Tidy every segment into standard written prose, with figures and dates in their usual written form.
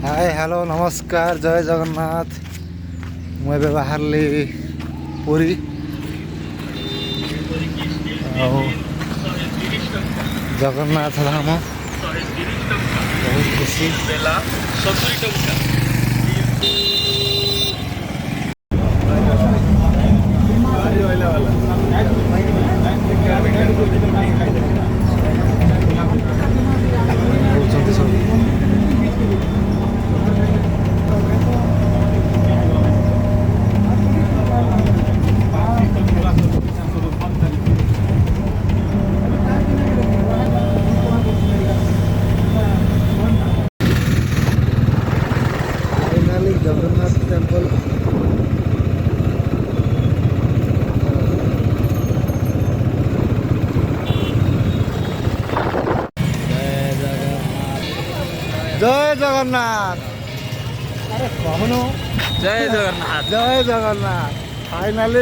Hi hello नमस्कार जय जगन्नाथ। मुझे बाहर पुरी जगन्नाथ धाम बहुत खुशी। जगन्नाथ टेम्पल जय जगन्नाथ। अरे कहनो जय जगन्नाथ जय जगन्नाथ। फाइनाली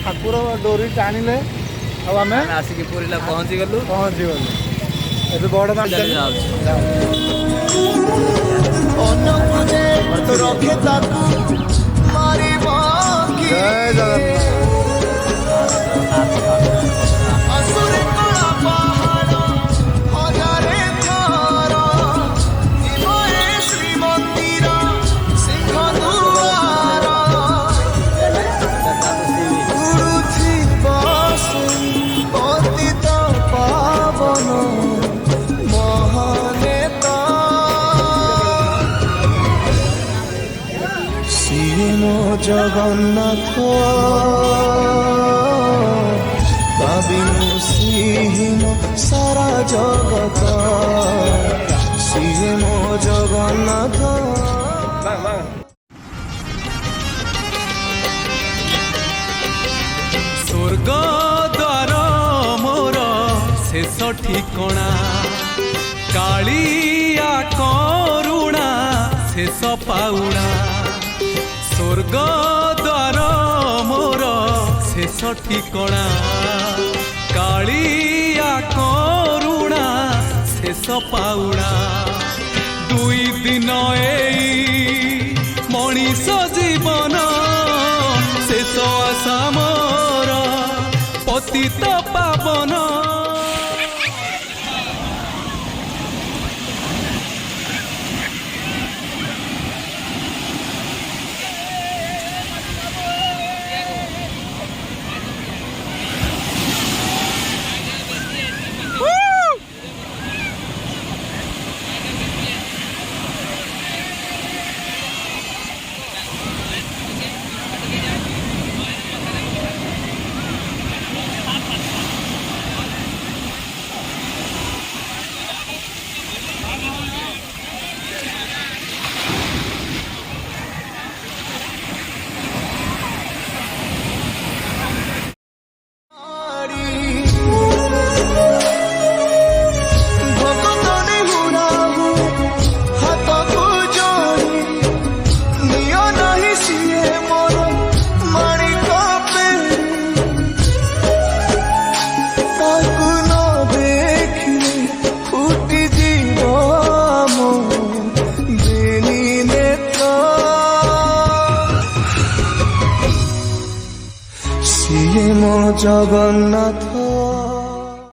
ठाकुर डोरी टाणिले आम आसिक पुरी पहुँची गलु ए बड़ जय जगन्नाथ भाविनु श्रीहीन सारा जगत सीए मो जगन्नाथ। स्वर्ग द्वार मोर शेष ठिकणा कालिया करुणा शेष पाउणा। स्वर्ग द्वार मोर शेष ठिकणा कालिया करुणा शेष पाउणा। दुई दिन एई मनीष जीवन शेष आशा मोर पतित पावन। सीए मो जगन्नाथ